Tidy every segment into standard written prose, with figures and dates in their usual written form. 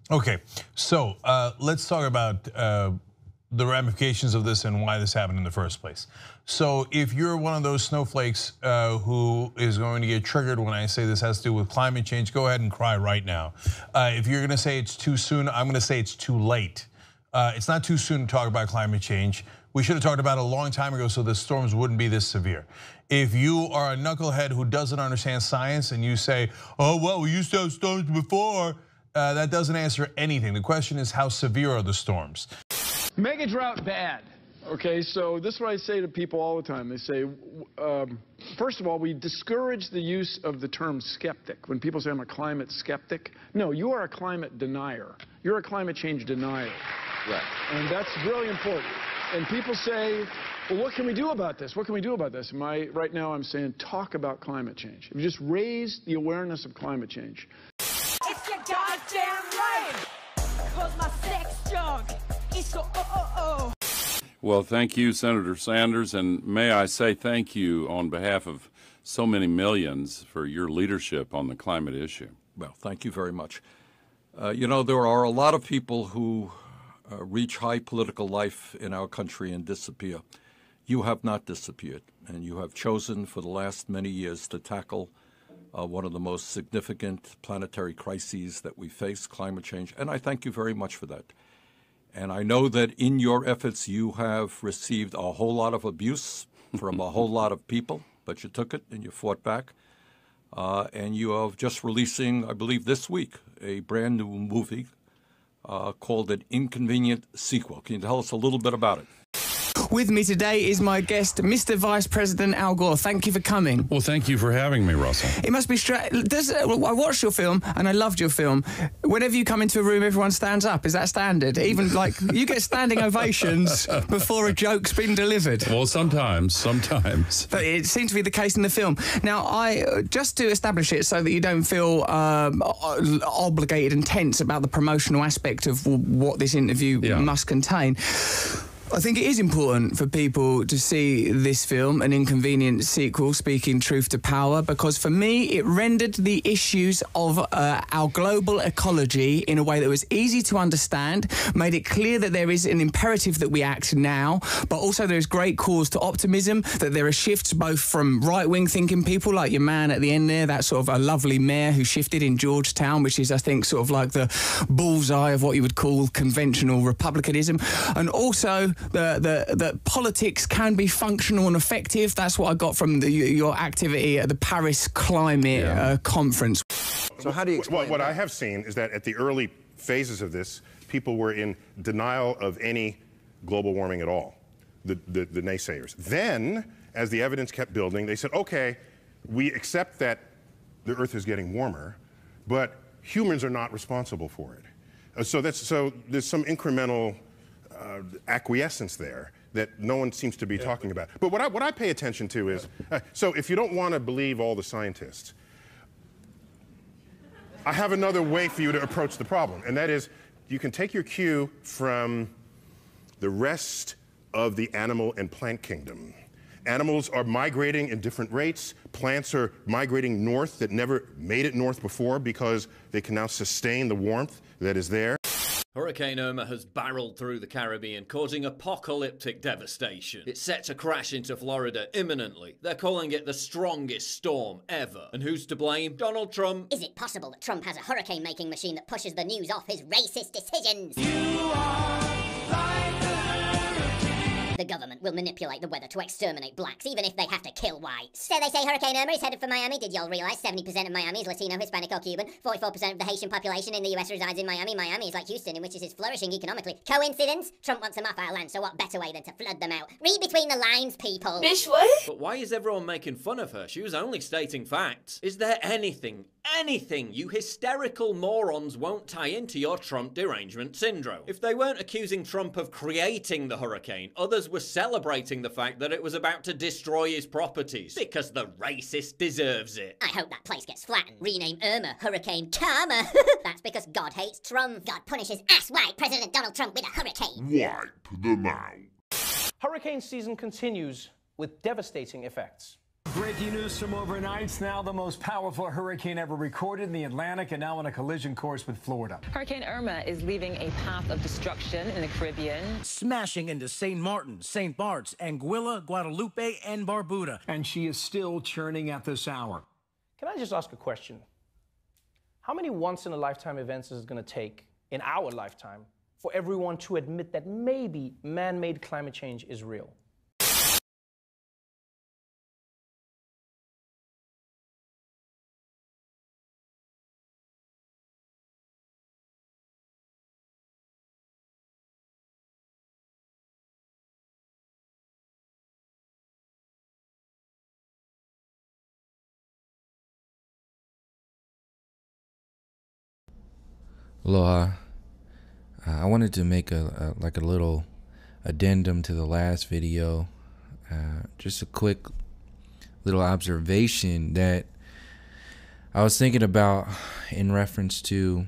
Okay, so let's talk about the ramifications of this and why this happened in the first place. So if you're one of those snowflakes who is going to get triggered when I say this has to do with climate change, go ahead and cry right now. If you're gonna say it's too soon, I'm gonna say it's too late. It's not too soon to talk about climate change. We should have talked about it a long time ago so the storms wouldn't be this severe. If you are a knucklehead who doesn't understand science and you say, oh, well, we used to have storms before, that doesn't answer anything. The question is, how severe are the storms? Mega drought bad. Okay, so this is what I say to people all the time. They say, first of all, we discourage the use of the term skeptic. When people say I'm a climate skeptic, no, you are a climate denier. You're a climate change denier. Right. And that's really important. And people say, well, what can we do about this? What can we do about this? Right now I'm saying talk about climate change. If you just raise the awareness of climate change. It's your goddamn right, 'cause my sex junk is so Well, thank you, Senator Sanders, and may I say thank you on behalf of so many millions for your leadership on the climate issue. Well, thank you very much. You know, there are a lot of people who reach high political life in our country and disappear. You have not disappeared, and you have chosen for the last many years to tackle one of the most significant planetary crises that we face, climate change, and I thank you very much for that. And I know that in your efforts you have received a whole lot of abuse from a whole lot of people, but you took it and you fought back. And you are just releasing, I believe this week, a brand new movie called An Inconvenient Sequel. Can you tell us a little bit about it? With me today is my guest, Mr. Vice President Al Gore. Thank you for coming. Well, thank you for having me, Russell. It must be strange. I watched your film and I loved your film. Whenever you come into a room, everyone stands up. Is that standard? Even like you get standing ovations before a joke's been delivered. Well, sometimes. But it seems to be the case in the film. Now, just to establish it so that you don't feel obligated and tense about the promotional aspect of what this interview must contain. I think it is important for people to see this film, An Inconvenient Sequel, Speaking Truth to Power, because for me, it rendered the issues of our global ecology in a way that was easy to understand, made it clear that there is an imperative that we act now, but also there is great cause to optimism, that there are shifts both from right-wing thinking people like your man at the end there, that sort of a lovely mayor who shifted in Georgetown, which is, I think, sort of like the bullseye of what you would call conventional republicanism, and also that politics can be functional and effective. That's what I got from your activity at the Paris Climate Conference. So how do you explain what I have seen is that at the early phases of this, people were in denial of any global warming at all, the naysayers. Then, as the evidence kept building, they said, okay, we accept that the Earth is getting warmer, but humans are not responsible for it. So there's some incremental acquiescence there that no one seems to be talking about. But what I pay attention to is, so if you don't want to believe all the scientists, I have another way for you to approach the problem, and that is you can take your cue from the rest of the animal and plant kingdom. Animals are migrating in different rates. Plants are migrating north that never made it north before because they can now sustain the warmth that is there. Hurricane Irma has barreled through the Caribbean, causing apocalyptic devastation. It's set to crash into Florida imminently. They're calling it the strongest storm ever. And who's to blame? Donald Trump. Is it possible that Trump has a hurricane-making machine that pushes the news off his racist decisions? The government will manipulate the weather to exterminate blacks, even if they have to kill whites. So they say Hurricane Irma is headed for Miami. Did y'all realize 70% of Miami is Latino, Hispanic, or Cuban? 44% of the Haitian population in the US resides in Miami. Miami is like Houston, in which it is flourishing economically. Coincidence? Trump wants them off our land, so what better way than to flood them out? Read between the lines, people. Bitch, what? But why is everyone making fun of her? She was only stating facts. Is there anything you hysterical morons won't tie into your Trump derangement syndrome? If they weren't accusing Trump of creating the hurricane, others were celebrating the fact that it was about to destroy his properties, because the racist deserves it. I hope that place gets flattened. Rename Irma Hurricane Karma. That's because God hates Trump. God punishes ass-white President Donald Trump with a hurricane. Wipe them out. Hurricane season continues with devastating effects. Breaking news from overnight. It's now the most powerful hurricane ever recorded in the Atlantic and now on a collision course with Florida. Hurricane Irma is leaving a path of destruction in the Caribbean, smashing into St. Martin, St. Bart's, Anguilla, Guadalupe, and Barbuda. And she is still churning at this hour. Can I just ask a question? How many once-in-a-lifetime events is it going to take in our lifetime for everyone to admit that maybe man-made climate change is real? Aloha. I wanted to make a little addendum to the last video. Just a quick little observation that I was thinking about in reference to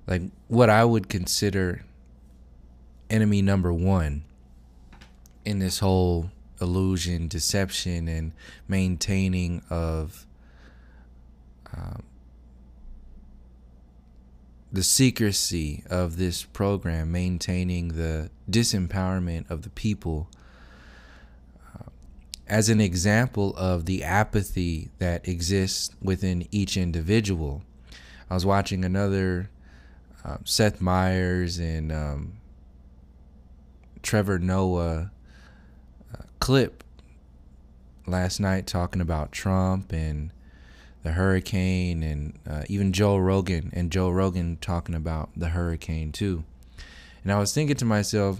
like what I would consider enemy number one in this whole illusion, deception, and maintaining of the secrecy of this program, maintaining the disempowerment of the people, as an example of the apathy that exists within each individual. I was watching another Seth Meyers and Trevor Noah clip last night talking about Trump and the hurricane, and even Joe Rogan talking about the hurricane too. And I was thinking to myself,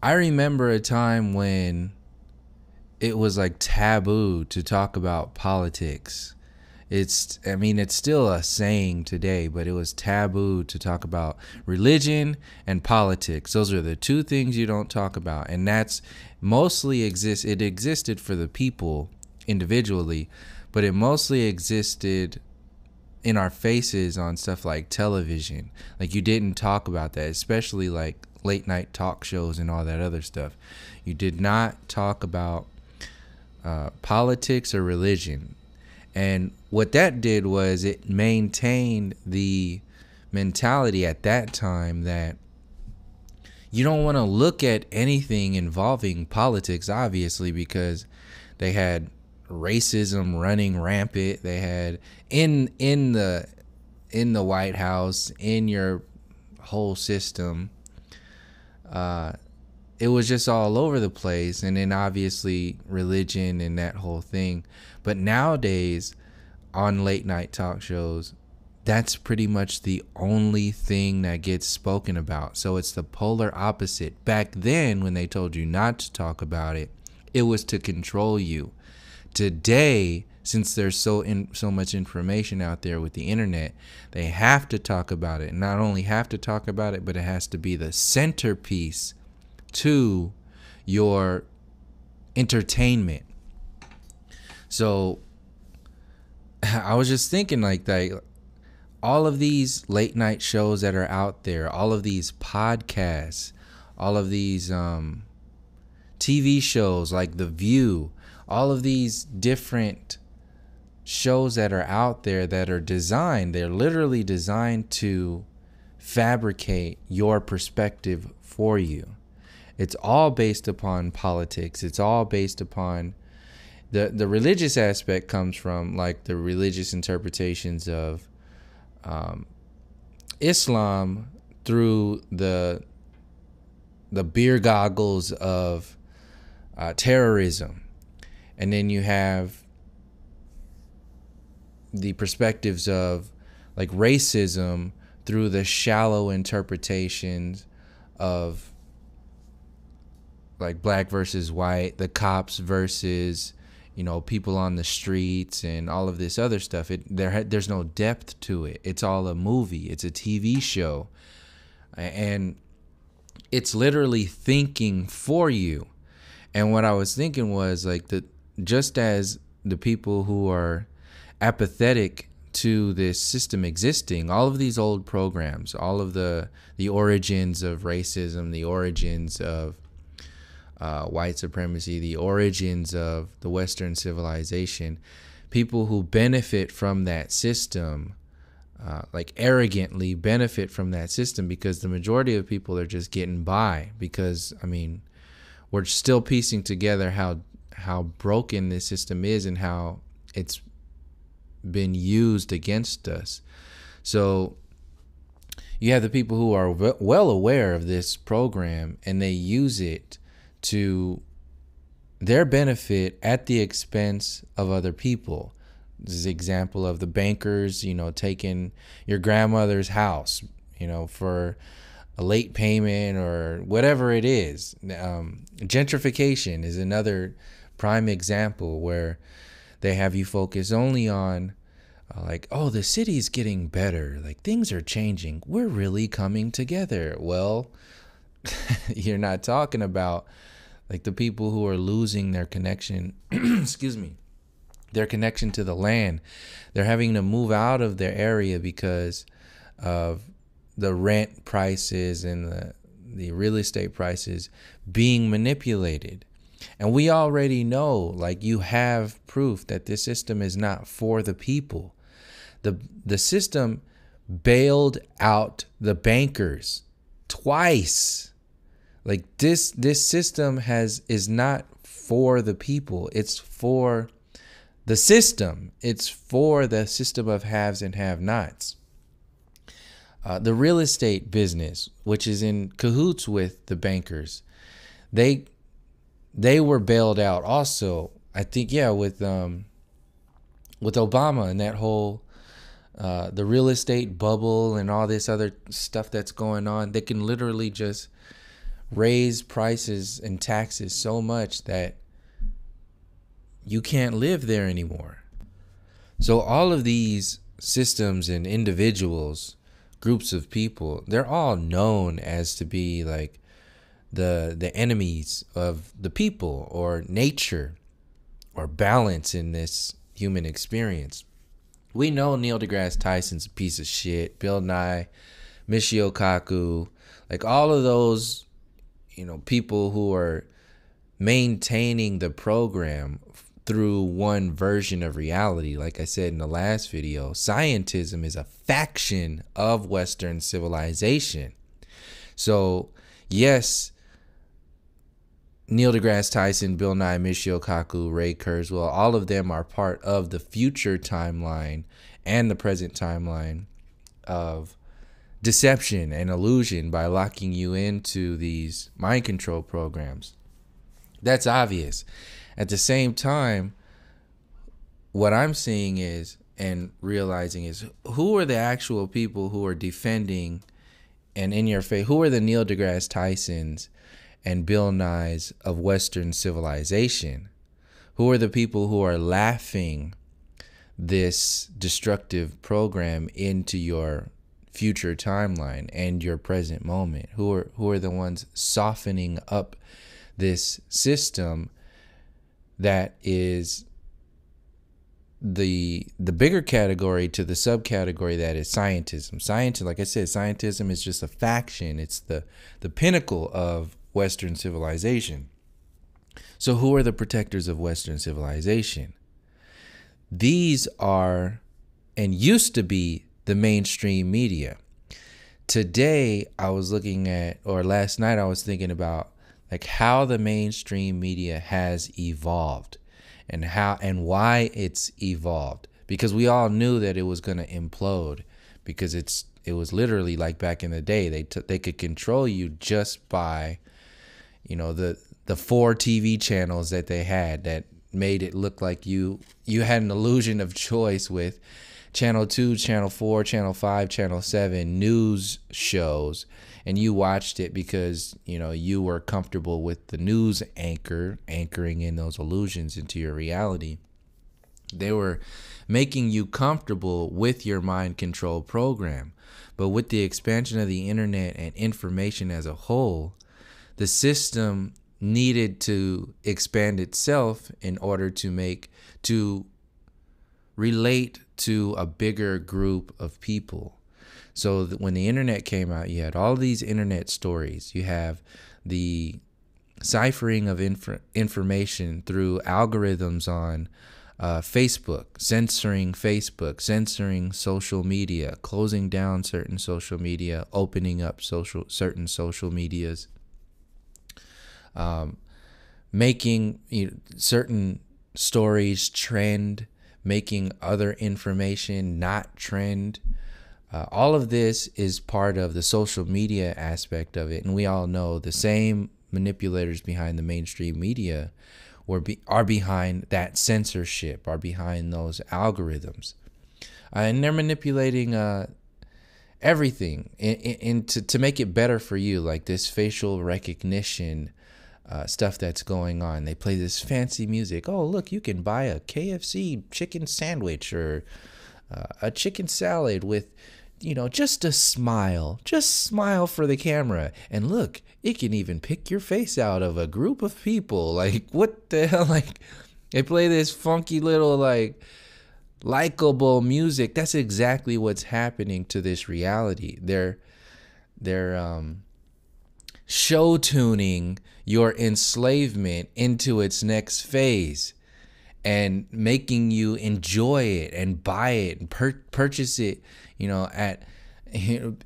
I remember a time when it was like taboo to talk about politics. It's still a saying today, but it was taboo to talk about religion and politics. Those are the two things you don't talk about. And that's mostly it existed for the people individually, but it mostly existed in our faces on stuff like television. Like, you didn't talk about that, especially like late night talk shows and all that other stuff. You did not talk about politics or religion. And what that did was it maintained the mentality at that time that you don't want to look at anything involving politics, obviously, because they had racism running rampant. They had in the White House, in your whole system, it was just all over the place. And then obviously religion and that whole thing. But nowadays on late night talk shows, that's pretty much the only thing that gets spoken about. So it's the polar opposite. Back then, when they told you not to talk about it, it was to control you. Today, since there's so much information out there with the internet, they have to talk about it. And not only have to talk about it, but it has to be the centerpiece to your entertainment. So I was just thinking like that, all of these late night shows that are out there, all of these podcasts, all of these TV shows like The View, all of these different shows that are out there that are designed, they're literally designed to fabricate your perspective for you. It's all based upon politics. It's all based upon the religious aspect comes from like the religious interpretations of Islam through the beer goggles of terrorism. And then you have the perspectives of like racism through the shallow interpretations of like black versus white, the cops versus, you know, people on the streets and all of this other stuff. There's no depth to it. It's all a movie. It's a TV show. And it's literally thinking for you. And what I was thinking was like just as the people who are apathetic to this system existing, all of these old programs, all of the origins of racism, the origins of white supremacy, the origins of the Western civilization, people who benefit from that system, like arrogantly benefit from that system, because the majority of people are just getting by, because, I mean, we're still piecing together how broken this system is and how it's been used against us. So you have the people who are well aware of this program, and they use it to their benefit at the expense of other people. This is an example of the bankers, you know, taking your grandmother's house, you know, for a late payment or whatever it is. Gentrification is another prime example where they have you focus only on like, oh, the city's getting better, like things are changing, we're really coming together. Well, you're not talking about like the people who are losing their connection, excuse me, their connection to the land. They're having to move out of their area because of the rent prices and the real estate prices being manipulated. And we already know, like, you have proof that this system is not for the people. The system bailed out the bankers twice. Like this system is not for the people. It's for the system. It's for the system of haves and have-nots. The real estate business, which is in cahoots with the bankers, they were bailed out also. I think, yeah, with Obama and that whole the real estate bubble and all this other stuff that's going on. They can literally just raise prices and taxes so much that you can't live there anymore. So all of these systems and individuals, groups of people, they're all known as to be like the enemies of the people or nature or balance in this human experience. We know Neil deGrasse Tyson's a piece of shit. Bill Nye, Michio Kaku, like all of those, you know, people who are maintaining the program through one version of reality. Like I said in the last video, scientism is a faction of Western civilization. So yes, Neil deGrasse Tyson, Bill Nye, Michio Kaku, Ray Kurzweil, all of them are part of the future timeline and the present timeline of deception and illusion by locking you into these mind control programs. That's obvious. At the same time, what I'm seeing is, and realizing is, who are the actual people who are defending and in your face? Who are the Neil deGrasse Tysons and Bill Nyes of Western civilization? Who are the people who are laughing this destructive program into your future timeline and your present moment? Who are the ones softening up this system that is the bigger category to the subcategory that is scientism? Like I said, scientism is just a faction. It's the pinnacle of Western civilization. So who are the protectors of Western civilization? These are, and used to be, the mainstream media. Today I was looking at, or last night I was thinking about, like how the mainstream media has evolved and how and why it's evolved. Because we all knew that it was going to implode, because it was literally like back in the day, they could control you just by, you know, the 4 TV channels that they had that made it look like you had an illusion of choice with Channel 2, Channel 4, Channel 5, Channel 7 news shows, and you watched it because, you know, you were comfortable with the news anchoring in those illusions into your reality. They were making you comfortable with your mind control program. But with the expansion of the internet and information as a whole, the system needed to expand itself in order to relate to a bigger group of people. So that when the internet came out, you had all these internet stories. You have the ciphering of information through algorithms on Facebook, censoring social media, closing down certain social media, opening up certain social medias, making certain stories trend, making other information not trend. All of this is part of the social media aspect of it, and we all know the same manipulators behind the mainstream media are behind that censorship, are behind those algorithms, and they're manipulating everything to make it better for you, like this facial recognition stuff that's going on. They play this fancy music. Oh, look, you can buy a KFC chicken sandwich or a chicken salad with, just a smile. Just smile for the camera. And look, it can even pick your face out of a group of people. Like, what the hell? Like, they play this funky little, like, likable music. That's exactly what's happening to this reality. They're show tuning your enslavement into its next phase and making you enjoy it and buy it and purchase it, at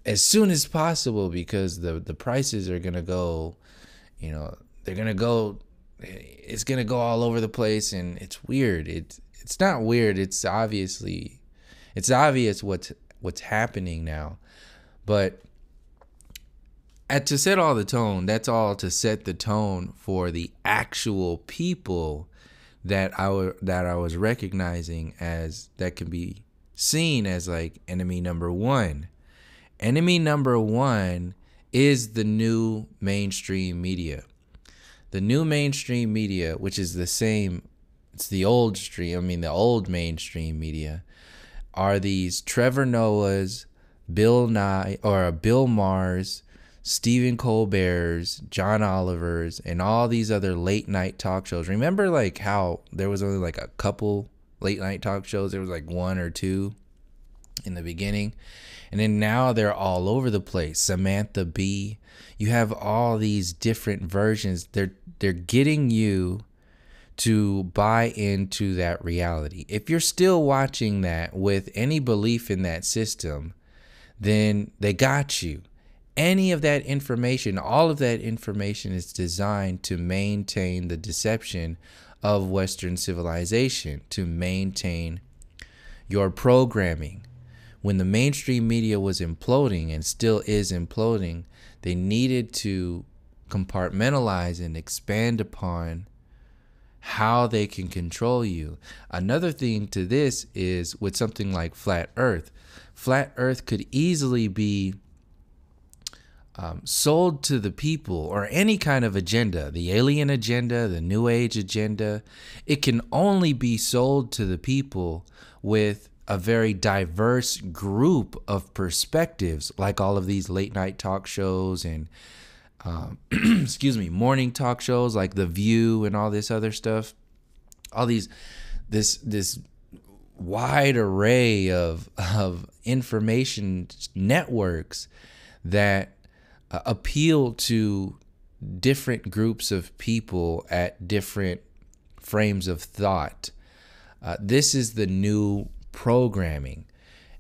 as soon as possible, because the prices are going to go, they're going to go, it's going to go all over the place. And it's weird. It's not weird. It's obvious what's happening now. But to set all the tone, that's all to set the tone for the actual people that I was recognizing as, that can be seen as like enemy number one. Enemy number one is the new mainstream media. The new mainstream media, which is the same, it's the old mainstream media, are these Trevor Noahs, Bill Maher's, Stephen Colbert's, John Oliver's, and all these other late night talk shows. Remember like how there was only like a couple late night talk shows? There was like one or two in the beginning. And then now they're all over the place. Samantha Bee. You have all these different versions. They're getting you to buy into that reality. If you're still watching that with any belief in that system, then they got you. Any of that information, all of that information is designed to maintain the deception of Western civilization, to maintain your programming. When the mainstream media was imploding and still is imploding, they needed to compartmentalize and expand upon how they can control you. Another thing to this is with something like Flat Earth. Flat Earth could easily be sold to the people, or any kind of agenda, the alien agenda, the New Age agenda. It can only be sold to the people with a very diverse group of perspectives, like all of these late night talk shows and morning talk shows like The View and all this other stuff. All these this wide array of information networks that appeal to different groups of people at different frames of thought. This is the new programming,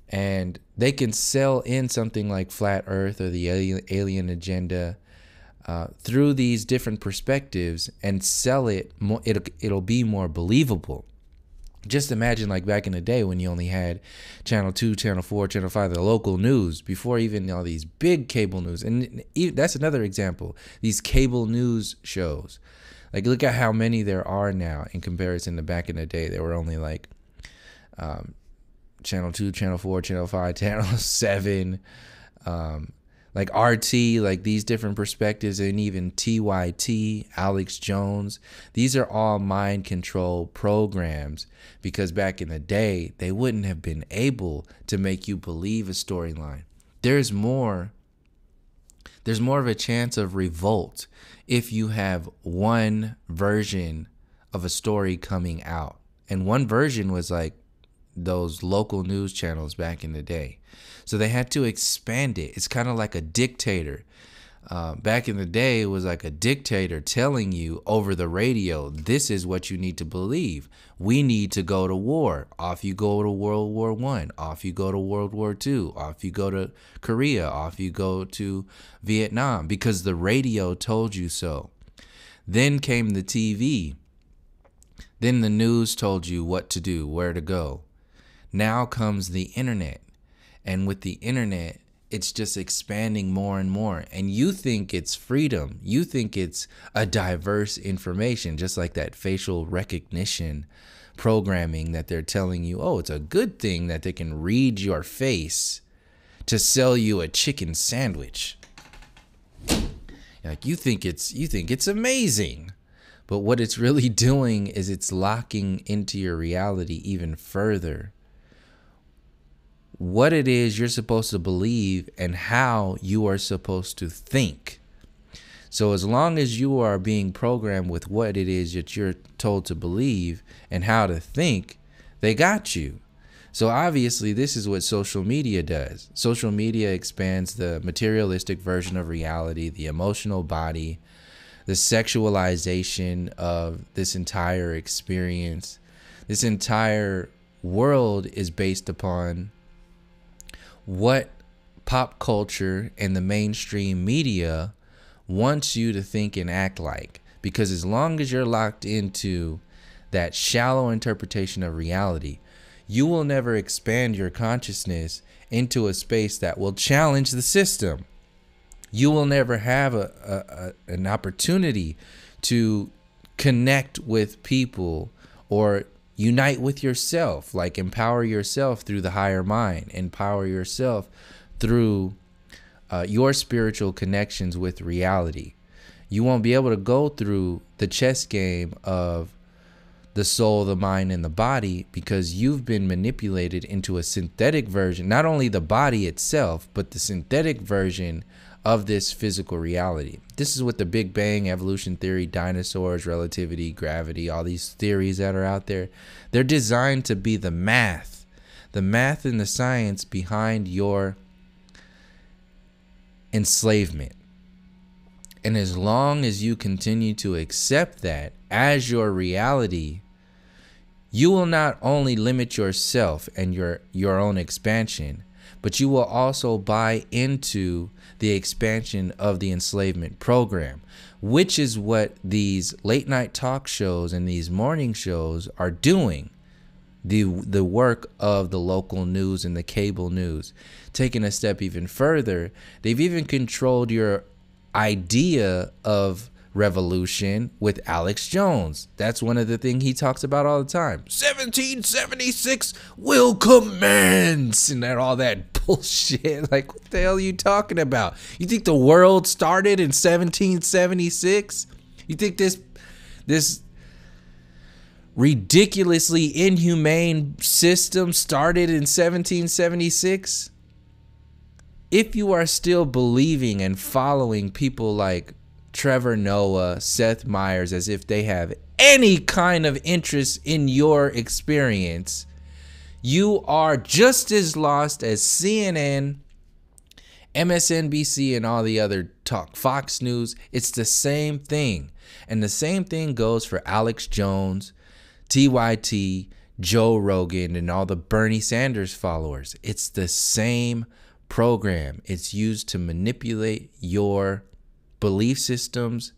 and they can sell in something like Flat Earth or the alien agenda through these different perspectives and sell it. It'll be more believable. Just imagine like back in the day when you only had Channel 2, Channel 4, Channel 5, the local news, before even all these big cable news. And that's another example. These cable news shows. Like, look at how many there are now in comparison to back in the day. There were only like Channel 2, Channel 4, Channel 5, Channel 7, like RT, like these different perspectives, and even TYT, Alex Jones. These are all mind control programs, because back in the day, they wouldn't have been able to make you believe a storyline. There's more of a chance of revolt if you have one version of a story coming out. And one version was like those local news channels back in the day. So they had to expand it. It's kind of like a dictator. Back in the day, it was like a dictator telling you over the radio, this is what you need to believe. We need to go to war. Off you go to World War I. Off you go to World War II. Off you go to Korea. Off you go to Vietnam, because the radio told you so. Then came the TV. Then the news told you what to do, where to go. Now comes the internet. And with the internet, it's just expanding more and more. And you think it's freedom. You think it's a diverse information, just like that facial recognition programming that they're telling you, oh, it's a good thing that they can read your face to sell you a chicken sandwich. Like you think it's amazing. But what it's really doing is it's locking into your reality even further what it is you're supposed to believe and how you are supposed to think. So as long as you are being programmed with what it is that you're told to believe and how to think, they got you. So obviously this is what social media does. Social media expands the materialistic version of reality, the emotional body, the sexualization of this entire experience. This entire world is based upon what pop culture and the mainstream media wants you to think and act like. Because as long as you're locked into that shallow interpretation of reality, you will never expand your consciousness into a space that will challenge the system. You will never have an opportunity to connect with people or unite with yourself, like empower yourself through the higher mind, empower yourself through your spiritual connections with reality. You won't be able to go through the chess game of the soul, the mind, and the body because you've been manipulated into a synthetic version, not only the body itself, but the synthetic version of this physical reality. This is what the Big Bang, evolution theory, dinosaurs, relativity, gravity, all these theories that are out there, they're designed to be the math and the science behind your enslavement. And as long as you continue to accept that as your reality, you will not only limit yourself and your own expansion, but you will also buy into the expansion of the enslavement program, which is what these late night talk shows and these morning shows are doing. The work of the local news and the cable news. Taking a step even further, they've even controlled your idea of revolution with Alex Jones. That's one of the things he talks about all the time. 1776 will commence, and all that bullshit. Like, what the hell are you talking about? You think the world started in 1776? You think this ridiculously inhumane system started in 1776? If you are still believing and following people like Trevor Noah, Seth Meyers, as if they have any kind of interest in your experience, you are just as lost as CNN, MSNBC, and all the other talk. Fox News, it's the same thing. And the same thing goes for Alex Jones, TYT, Joe Rogan, and all the Bernie Sanders followers. It's the same program. It's used to manipulate your belief systems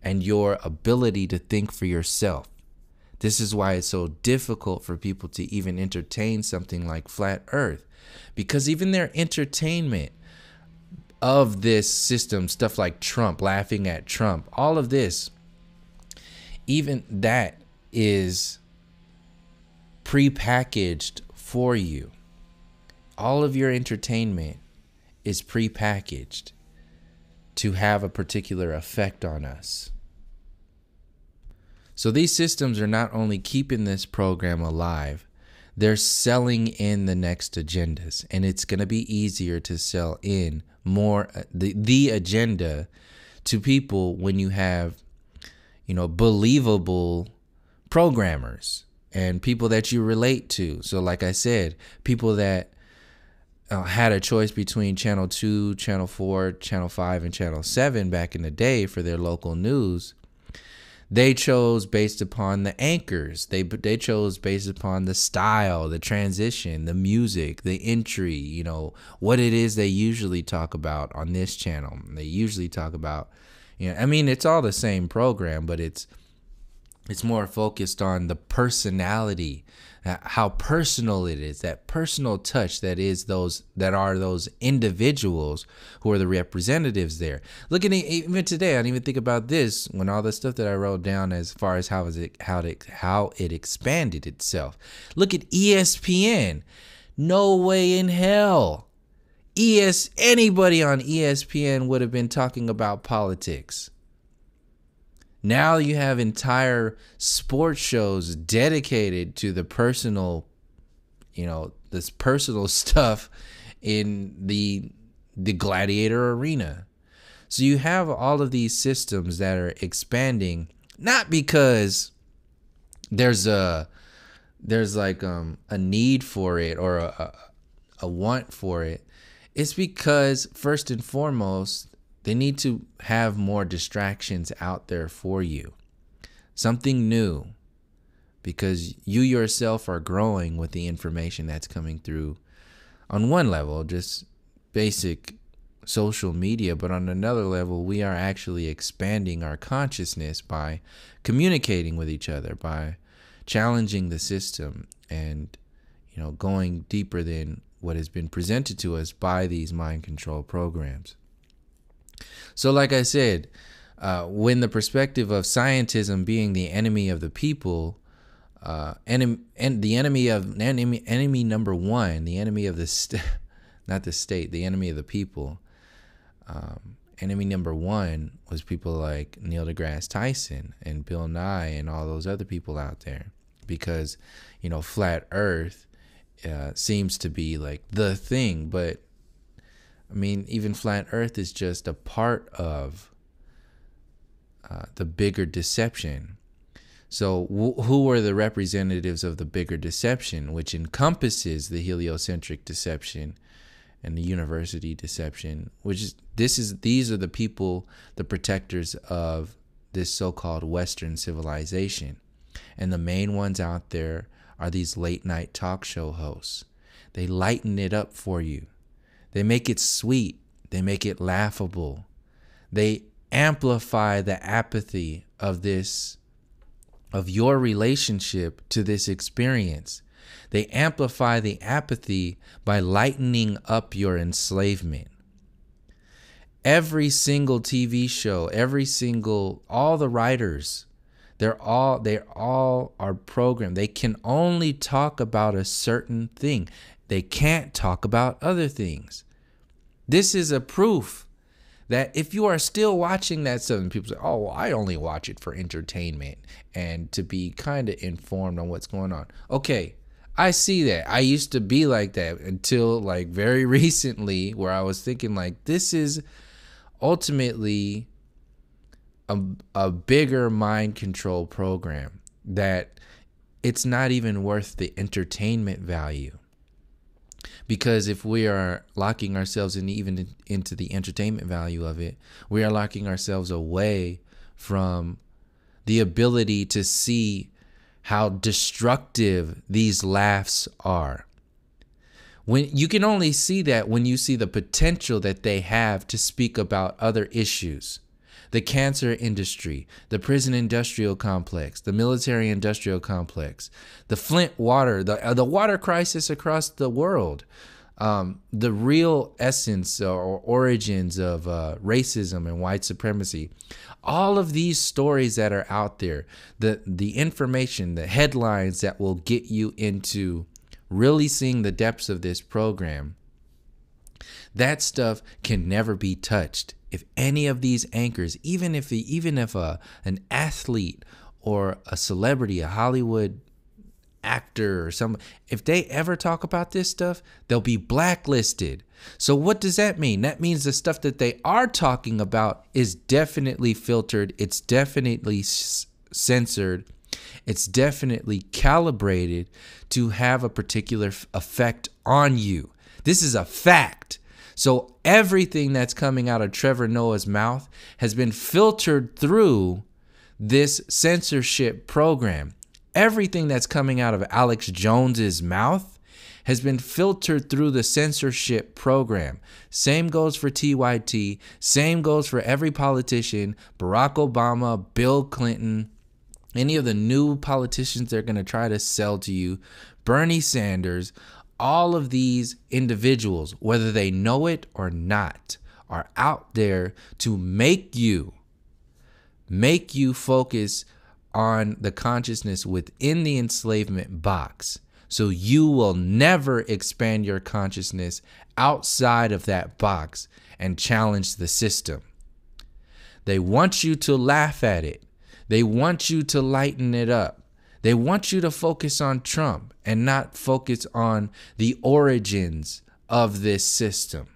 and your ability to think for yourself. This is why it's so difficult for people to even entertain something like flat earth, because even their entertainment of this system, stuff like Trump, laughing at Trump, all of this, even that is prepackaged for you. All of your entertainment is prepackaged to have a particular effect on us. So these systems are not only keeping this program alive, they're selling in the next agendas. And it's going to be easier to sell in more the agenda to people when you have, believable programmers and people that you relate to. So like I said, people that had a choice between Channel 2, Channel 4, Channel 5, and Channel 7 back in the day for their local news, they chose based upon the anchors. They chose based upon the style, the transition, the music, the entry, you know, what it is they usually talk about on this channel. They usually talk about, you know, I mean, it's all the same program, but it's more focused on the personality, how personal it is, that personal touch that is those individuals who are the representatives there. Look at it, even today, I didn't even think about this when all the stuff that I wrote down as far as how it expanded itself. Look at ESPN. No way in hell anybody on ESPN would have been talking about politics. Now you have entire sports shows dedicated to the personal, you know, this personal stuff in the gladiator arena. So you have all of these systems that are expanding, not because there's like a need for it or a want for it. It's because first and foremost, they need to have more distractions out there for you. Something new. Because you yourself are growing with the information that's coming through. On one level, just basic social media. But on another level, we are actually expanding our consciousness by communicating with each other, by challenging the system and, you know, going deeper than what has been presented to us by these mind control programs. So like I said, when the perspective of scientism being the enemy of the people, and the enemy number one, the enemy of the not the state, the enemy of the people, enemy number one was people like Neil deGrasse Tyson and Bill Nye and all those other people out there, because, you know, flat Earth seems to be like the thing, but I mean, even flat Earth is just a part of the bigger deception. So who are the representatives of the bigger deception, which encompasses the heliocentric deception and the university deception, which is these are the people, the protectors of this so-called Western civilization. And the main ones out there are these late night talk show hosts. They lighten it up for you. They make it sweet. They make it laughable. They amplify the apathy of your relationship to this experience. They amplify the apathy by lightening up your enslavement. Every single TV show, all the writers, they all are programmed. They can only talk about a certain thing. They can't talk about other things. This is a proof that if you are still watching that stuff, and people say, oh, well, I only watch it for entertainment and to be kind of informed on what's going on. Okay, I see that. I used to be like that until like very recently, where I was thinking like, this is ultimately a bigger mind control program, that it's not even worth the entertainment value. Because if we are locking ourselves into the entertainment value of it, we are locking ourselves away from the ability to see how destructive these laughs are. When you can only see that when you see the potential that they have to speak about other issues. The cancer industry, the prison industrial complex, the military industrial complex, the Flint water, the water crisis across the world, the real essence or origins of racism and white supremacy. All of these stories that are out there, the information, the headlines that will get you into really seeing the depths of this program, that stuff can never be touched. If any of these anchors, even if an athlete or a celebrity, a Hollywood actor or someone, if they ever talk about this stuff, they'll be blacklisted. So what does that mean? That means the stuff that they are talking about is definitely filtered. It's definitely censored. It's definitely calibrated to have a particular effect on you. This is a fact. So everything that's coming out of Trevor Noah's mouth has been filtered through this censorship program. Everything that's coming out of Alex Jones's mouth has been filtered through the censorship program. Same goes for TYT. Same goes for every politician, Barack Obama, Bill Clinton, any of the new politicians they're going to try to sell to you, Bernie Sanders. All of these individuals, whether they know it or not, are out there to make you focus on the consciousness within the enslavement box. So you will never expand your consciousness outside of that box and challenge the system. They want you to laugh at it. They want you to lighten it up. They want you to focus on Trump and not focus on the origins of this system.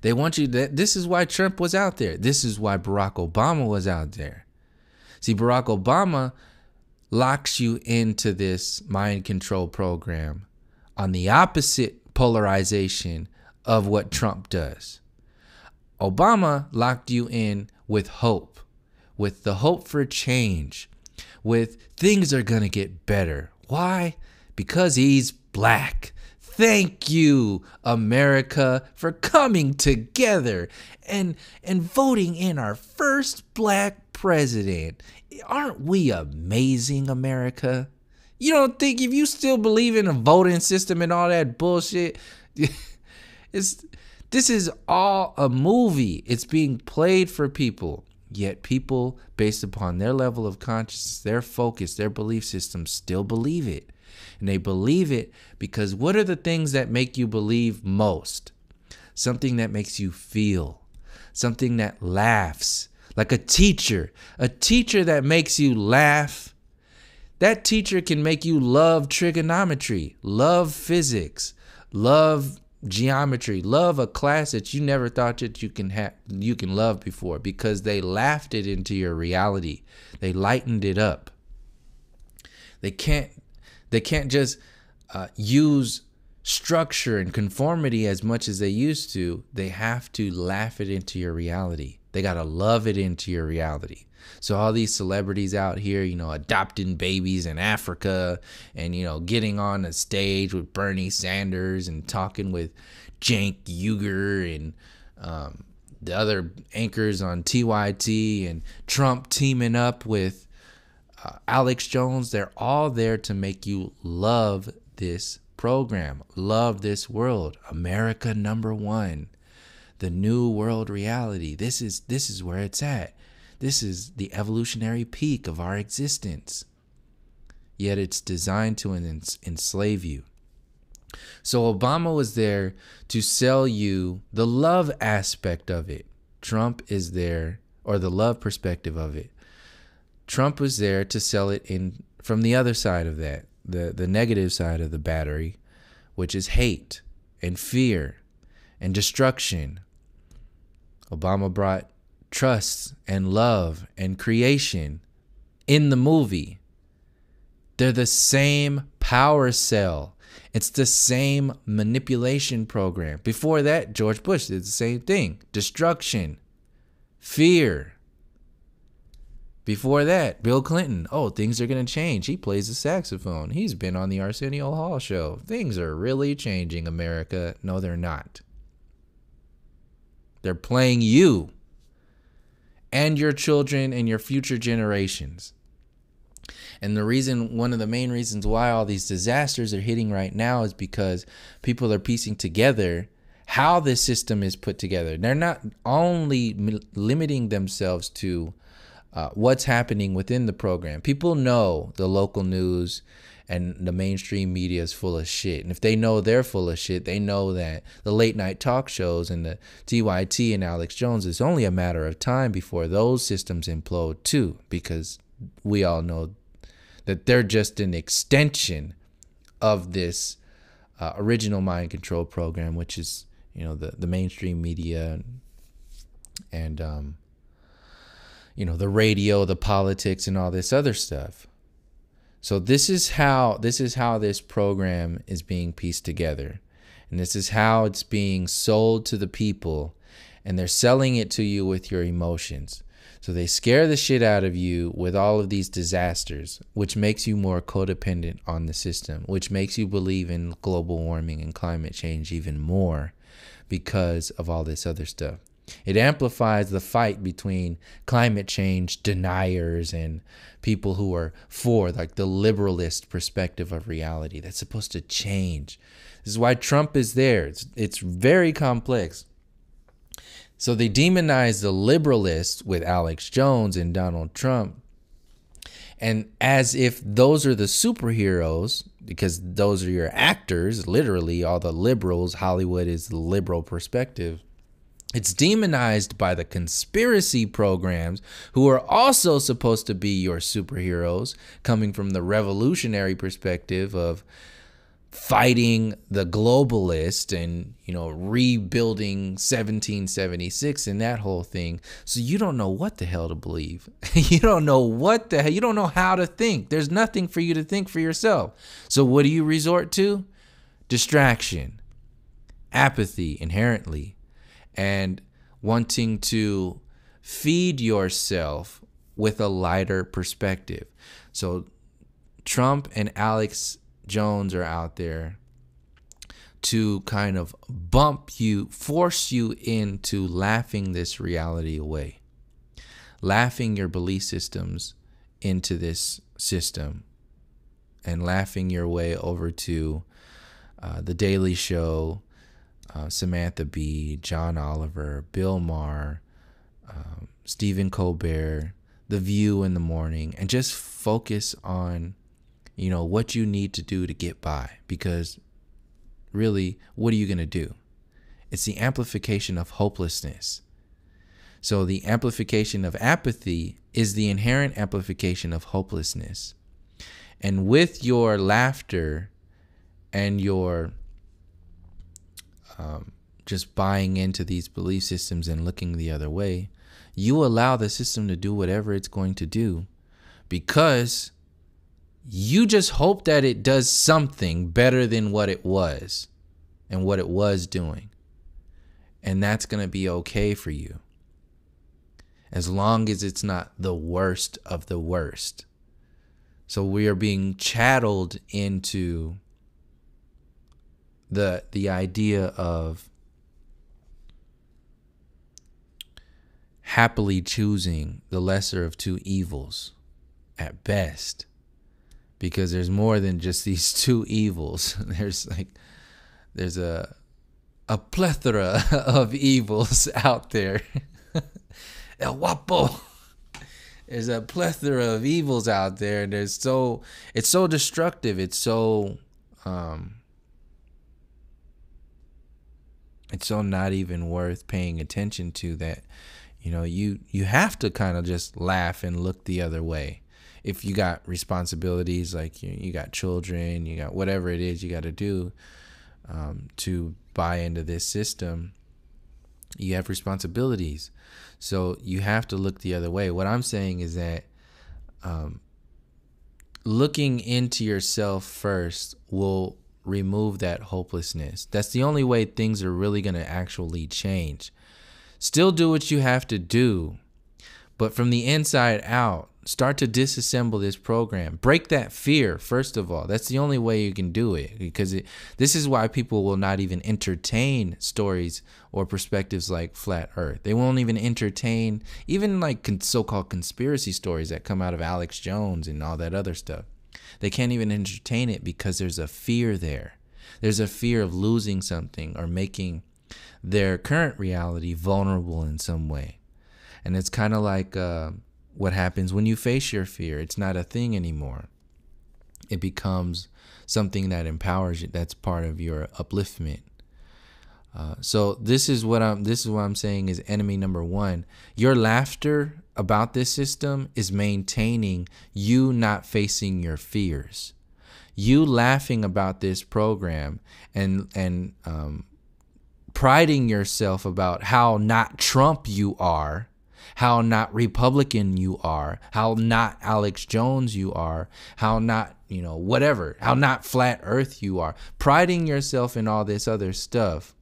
They want you to, this is why Trump was out there. This is why Barack Obama was out there. See, Barack Obama locks you into this mind control program on the opposite polarization of what Trump does. Obama locked you in with hope, with the hope for change, with things are going to get better. Why? Because he's black. Thank you, America, for coming together and voting in our first black president. Aren't we amazing, America? You don't think, if you still believe in a voting system and all that bullshit, this is all a movie. It's being played for people. Yet people, based upon their level of consciousness, their focus, their belief system, still believe it. And they believe it because what are the things that make you believe most? Something that makes you feel, something that laughs, like a teacher that makes you laugh. That teacher can make you love trigonometry, love physics, love geometry, love a class that you never thought that you can love before, because they laughed it into your reality. They lightened it up. They can't just use structure and conformity as much as they used to. They have to laugh it into your reality. They got to love it into your reality. So all these celebrities out here, adopting babies in Africa and, getting on a stage with Bernie Sanders and talking with Cenk Uygur and the other anchors on TYT and Trump teaming up with Alex Jones, they're all there to make you love this program, love this world. America #1, the new world reality. This is where it's at. This is the evolutionary peak of our existence. Yet it's designed to enslave you. So Obama was there to sell you the love aspect of it. Trump is there, or the love perspective of it. Trump was there to sell it in from the other side of that, the negative side of the battery, which is hate and fear and destruction. Obama brought trust and love and creation in the movie. They're the same power cell. It's the same manipulation program. Before that, George Bush did the same thing. Destruction, fear. Before that, Bill Clinton. Oh, things are going to change. He plays the saxophone. He's been on the Arsenio Hall show. Things are really changing, America. No, they're not. They're playing you and your children and your future generations. And one of the main reasons why all these disasters are hitting right now is because people are piecing together how this system is put together. They're not only limiting themselves to what's happening within the program. People know the local news and the mainstream media is full of shit. And if they know they're full of shit, they know that the late night talk shows and the TYT and Alex Jones, it's only a matter of time before those systems implode too, because we all know that they're just an extension of this original mind control program, which is, the mainstream media and the radio, the politics, and all this other stuff. So this is how this program is being pieced together. And this is how it's being sold to the people, and they're selling it to you with your emotions. So they scare the shit out of you with all of these disasters, which makes you more codependent on the system, which makes you believe in global warming and climate change even more because of all this other stuff. It amplifies the fight between climate change deniers and people who are for, like, the liberalist perspective of reality that's supposed to change. This is why Trump is there. It's very complex. So they demonize the liberalists with Alex Jones and Donald Trump, and as if those are the superheroes, because those are your actors, literally all the liberals. Hollywood is the liberal perspective. It's demonized by the conspiracy programs, who are also supposed to be your superheroes, coming from the revolutionary perspective of fighting the globalist and, you know, rebuilding 1776 and that whole thing. So you don't know what the hell to believe. You don't know what the hell, you don't know how to think. There's nothing for you to think for yourself. So what do you resort to? Distraction, apathy inherently, and wanting to feed yourself with a lighter perspective. So Trump and Alex Jones are out there to kind of bump you, force you into laughing this reality away, laughing your belief systems into this system, and laughing your way over to The Daily Show, Samantha Bee, John Oliver, Bill Maher, Stephen Colbert, The View in the morning, and just focus on, you know, what you need to do to get by. Because really, what are you going to do? It's the amplification of hopelessness. So the amplification of apathy is the inherent amplification of hopelessness. And with your laughter and your just buying into these belief systems and looking the other way, you allow the system to do whatever it's going to do, because you just hope that it does something better than what it was and what it was doing. And that's going to be okay for you, as long as it's not the worst of the worst. So we are being chatteled into the idea of happily choosing the lesser of two evils at best, because there's more than just these two evils. There's a plethora of evils out there. El Guapo. There's a plethora of evils out there, and it's so destructive. It's so not even worth paying attention to, that, you know, you have to kind of just laugh and look the other way. If you got responsibilities, like you got children, you got whatever it is you got to do to buy into this system, you have responsibilities. So you have to look the other way. What I'm saying is that looking into yourself first will remove that hopelessness. That's the only way things are really going to actually change. Still do what you have to do, but from the inside out, start to disassemble this program. Break that fear, first of all. That's the only way you can do it, because this is why people will not even entertain stories or perspectives like Flat Earth. They won't even entertain even like so-called conspiracy stories that come out of Alex Jones and all that other stuff. They can't even entertain it because there's a fear there. There's a fear of losing something or making their current reality vulnerable in some way. And it's kind of like what happens when you face your fear. It's not a thing anymore. It becomes something that empowers you. That's part of your upliftment. So this is what I'm saying is enemy number one. Your laughter about this system is maintaining you not facing your fears. You laughing about this program and priding yourself about how not Trump you are, how not Republican you are, how not Alex Jones you are, how not, whatever, how not flat earth you are. Priding yourself in all this other stuff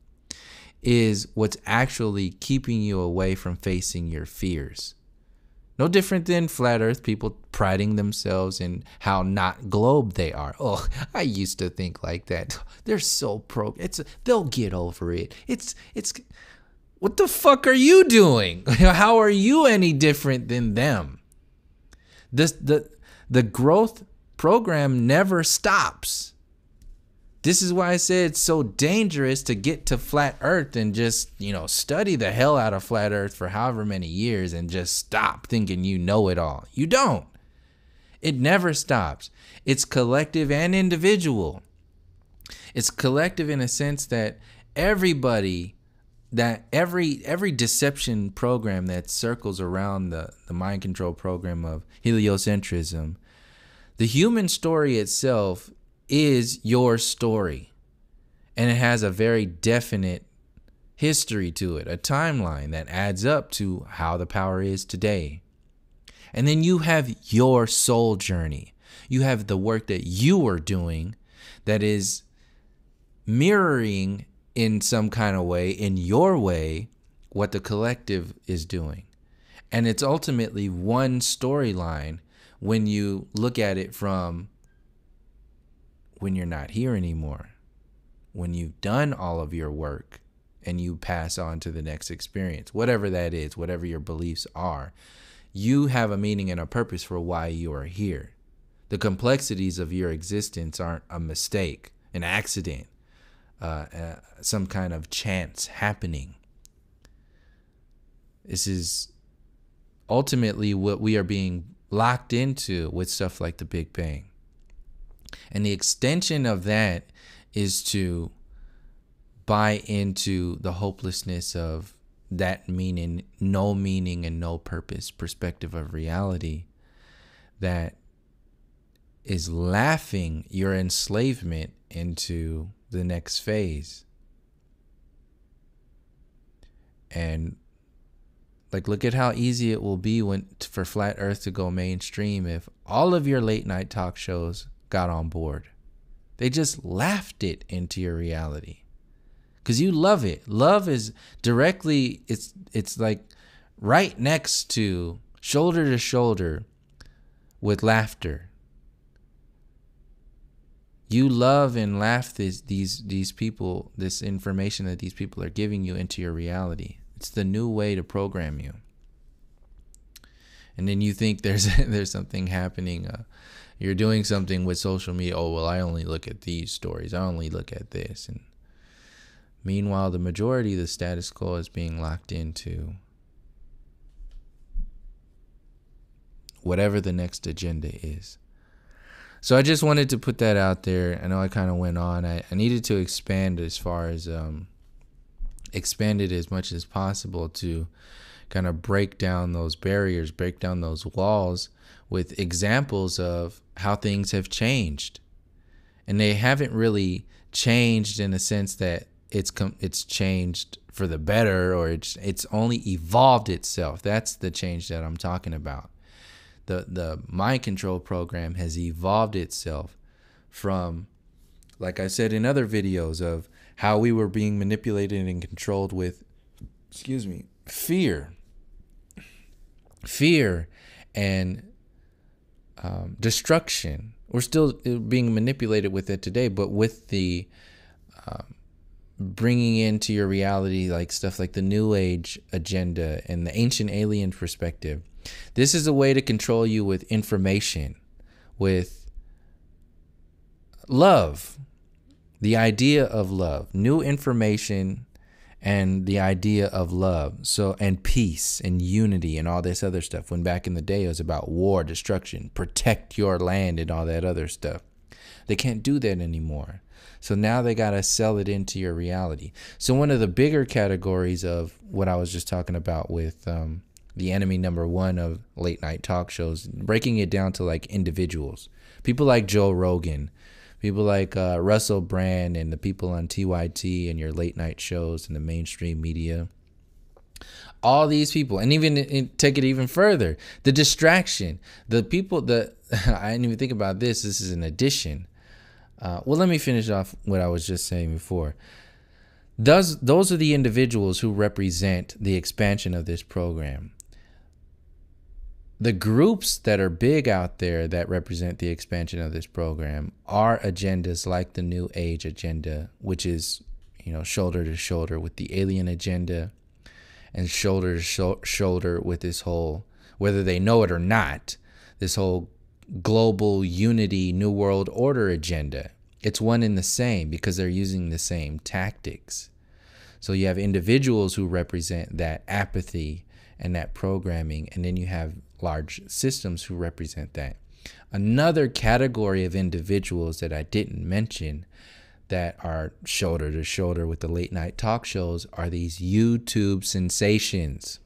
is what's actually keeping you away from facing your fears. No different than flat earth people priding themselves in how not globe they are. Oh, I used to think like that. They're so they'll get over it. It's what the fuck are you doing? How are you any different than them? The growth program never stops. This is why I said it's so dangerous to get to flat earth and just, study the hell out of flat earth for however many years and just stop thinking you know it all. You don't. It never stops. It's collective and individual. It's collective in a sense that everybody, that every deception program that circles around the mind control program of heliocentrism, the human story itself is your story, and it has a very definite history to it, a timeline that adds up to how the power is today. And then you have your soul journey. You have the work that you are doing that is mirroring in some kind of way, in your way, what the collective is doing. And it's ultimately one storyline when you look at it from when you're not here anymore, when you've done all of your work and you pass on to the next experience, whatever that is, whatever your beliefs are, you have a meaning and a purpose for why you are here. The complexities of your existence aren't a mistake, an accident, some kind of chance happening. This is ultimately what we are being locked into with stuff like the Big Bang. And the extension of that is to buy into the hopelessness of that meaning and no purpose perspective of reality that is laughing your enslavement into the next phase. And look at how easy it will be for Flat Earth to go mainstream if all of your late night talk shows got on board. They just laughed it into your reality because you love it. Love is directly, it's like right next to shoulder with laughter. You love and laugh these people, this information that these people are giving you into your reality. It's the new way to program you. And then you think there's something happening. You're doing something with social media. Oh, well, I only look at these stories. I only look at this. And meanwhile, the majority of the status quo is being locked into whatever the next agenda is. So I just wanted to put that out there. I know I kind of went on. I needed to expand as far as expand it as much as possible to kind of break down those barriers, break down those walls with examples of how things have changed. And they haven't really changed in a sense that it's changed for the better, or it's only evolved itself. That's the change that I'm talking about. The mind control program has evolved itself from, like I said in other videos, of how we were being manipulated and controlled with, fear and destruction. We're still being manipulated with it today, but with the bringing into your reality like stuff like the New Age agenda and the ancient alien perspective. This is a way to control you with information, with love, the idea of love, new information, and the idea of love. So, and peace and unity and all this other stuff. When back in the day it was about war, destruction, protect your land and all that other stuff. They can't do that anymore. So now they got to sell it into your reality. So one of the bigger categories of what I was just talking about with the enemy number one of late night talk shows, breaking it down to like individuals, people like Joe Rogan, people like Russell Brand and the people on TYT and your late night shows and the mainstream media. All these people, and even take it even further, the distraction, the people that I didn't even think about this. This is an addition. Well, let me finish off what I was just saying before. Those are the individuals who represent the expansion of this program. The groups that are big out there that represent the expansion of this program are agendas like the New Age agenda, which is, shoulder to shoulder with the alien agenda, and shoulder to shoulder with this whole, whether they know it or not, this whole global unity, new world order agenda. It's one and the same because they're using the same tactics. So you have individuals who represent that apathy and that programming, and then you have large systems who represent that. Another category of individuals that I didn't mention that are shoulder to shoulder with the late night talk shows are these YouTube sensations.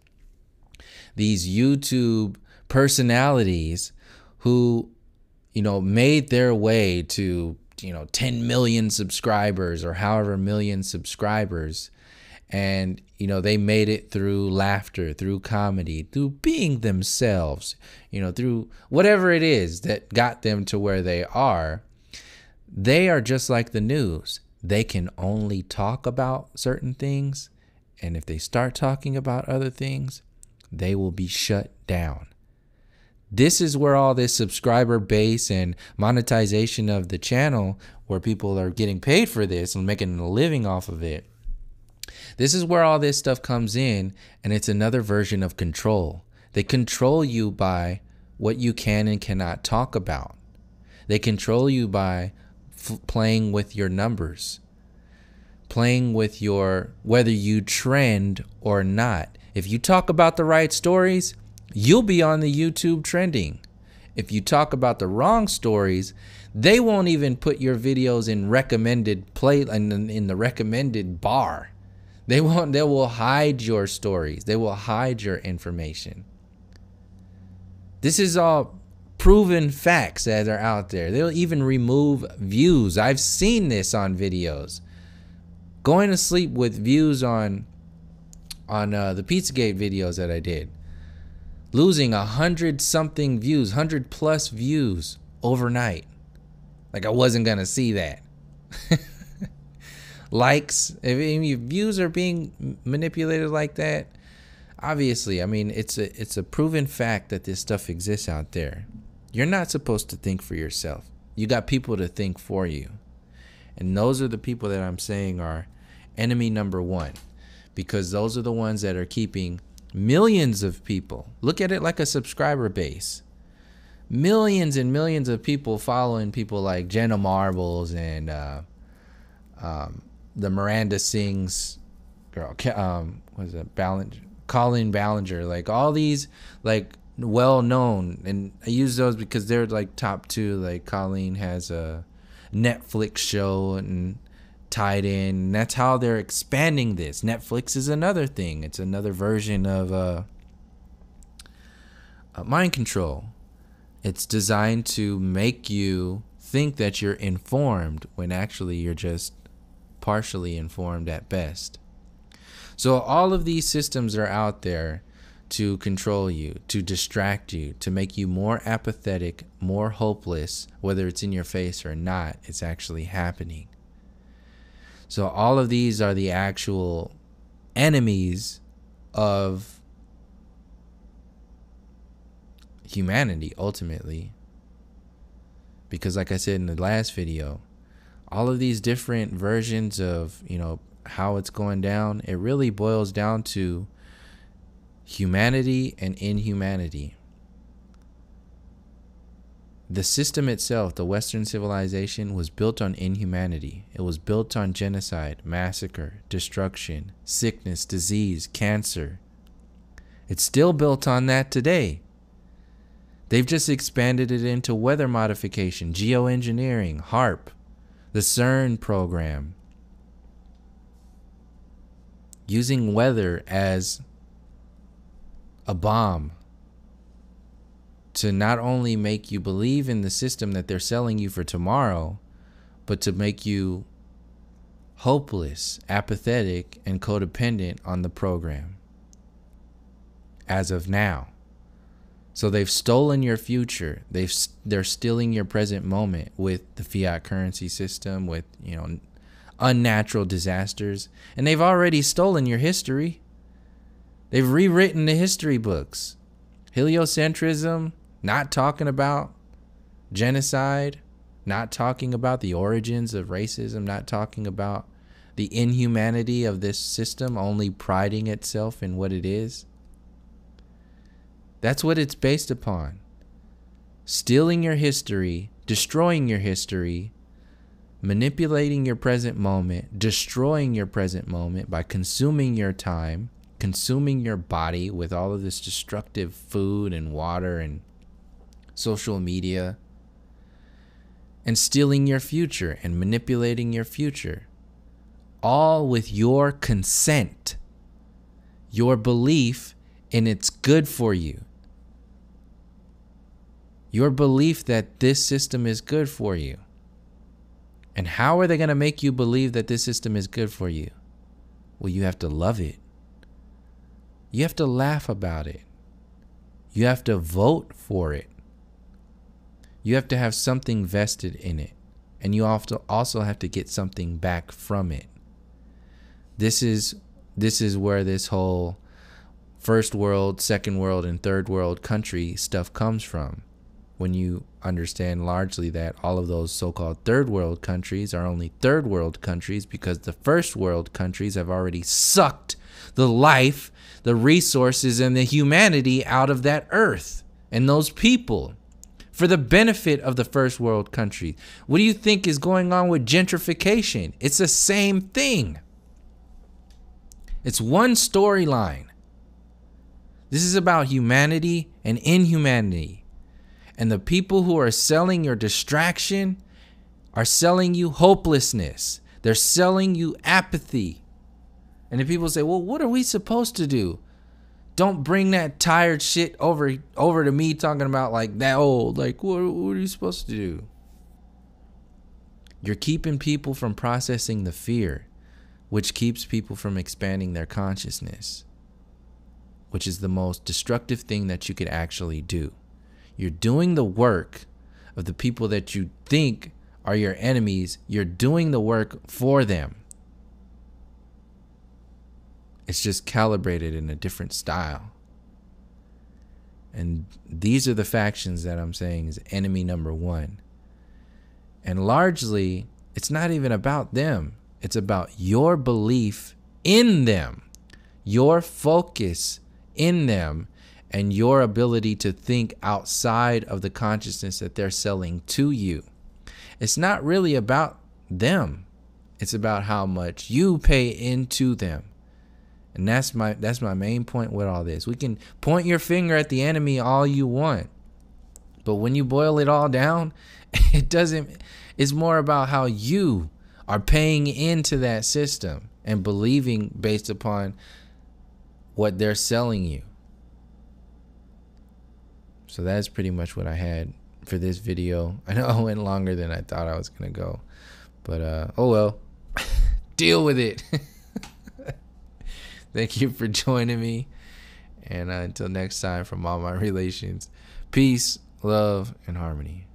These YouTube personalities who, made their way to, 10 million subscribers or however million subscribers. And, they made it through laughter, through comedy, through being themselves, through whatever it is that got them to where they are. They are just like the news. They can only talk about certain things. And if they start talking about other things, they will be shut down. This is where all this subscriber base and monetization of the channel, where people are getting paid for this and making a living off of it. This is where all this stuff comes in, and it's another version of control. They control you by what you can and cannot talk about. They control you by playing with your numbers, playing with your whether you trend or not. If you talk about the right stories, you'll be on the YouTube trending. If you talk about the wrong stories, they won't even put your videos in recommended play in the recommended bar. They will hide your stories. They will hide your information. This is all proven facts that are out there. They'll even remove views. I've seen this on videos. Going to sleep with views on the Pizzagate videos that I did. Losing 100-something views, 100+ views overnight. Like I wasn't gonna see that. Likes, if views are being manipulated like that, obviously, I mean, it's a proven fact that this stuff exists out there. You're not supposed to think for yourself. You got people to think for you. And those are the people that I'm saying are enemy number one, because those are the ones that are keeping millions of people. Look at it like a subscriber base. Millions and millions of people following people like Jenna Marbles and the Miranda Sings girl, was it Colleen Ballinger, like all these like well known, and I use those because they're like top two. Like Colleen has a Netflix show and tied in, and that's how they're expanding this. Netflix is another thing. It's another version of mind control. It's designed to make you think that you're informed when actually you're just partially informed at best. So all of these systems are out there to control you, to distract you, to make you more apathetic, more hopeless, whether it's in your face or not. It's actually happening. So all of these are the actual enemies of humanity, ultimately. Because like I said in the last video, all of these different versions of, how it's going down, it really boils down to humanity and inhumanity. The system itself, the Western civilization, was built on inhumanity. It was built on genocide, massacre, destruction, sickness, disease, cancer. It's still built on that today. They've just expanded it into weather modification, geoengineering, HARP, the CERN program, using weather as a bomb to not only make you believe in the system that they're selling you for tomorrow, but to make you hopeless, apathetic, and codependent on the program. as of now. So they've stolen your future. They're stealing your present moment with the fiat currency system, with, you know, unnatural disasters, and they've already stolen your history. They've rewritten the history books. Heliocentrism, not talking about genocide, not talking about the origins of racism, not talking about the inhumanity of this system, only priding itself in what it is. That's what it's based upon. Stealing your history, destroying your history, manipulating your present moment, destroying your present moment by consuming your time, consuming your body with all of this destructive food and water and social media, and stealing your future and manipulating your future, all with your consent, your belief in it's good for you, your belief that this system is good for you. And how are they going to make you believe that this system is good for you? Well, you have to love it. You have to laugh about it. You have to vote for it. You have to have something vested in it. And you also have to get something back from it. This is where this whole first world, second world, and third world country stuff comes from. When you understand largely that all of those so-called third world countries are only third world countries because the first world countries have already sucked the life, the resources, and the humanity out of that earth and those people for the benefit of the first world country. What do you think is going on with gentrification? It's the same thing. It's one storyline. This is about humanity and inhumanity. And the people who are selling your distraction are selling you hopelessness. They're selling you apathy. And the people say, well, what are we supposed to do? Don't bring that tired shit over to me talking about like that old. Like, what are you supposed to do? You're keeping people from processing the fear, which keeps people from expanding their consciousness, which is the most destructive thing that you could actually do. You're doing the work of the people that you think are your enemies. You're doing the work for them. It's just calibrated in a different style. And these are the factions that I'm saying is enemy number one. And largely, it's not even about them. It's about your belief in them, your focus in them, and your ability to think outside of the consciousness that they're selling to you. It's not really about them. It's about how much you pay into them. And that's my main point with all this. We can point your finger at the enemy all you want, but when you boil it all down, it's more about how you are paying into that system and believing based upon what they're selling you. So that's pretty much what I had for this video. I know I went longer than I thought I was going to go. But, oh well. Deal with it. Thank you for joining me. And until next time, from all my relations, peace, love, and harmony.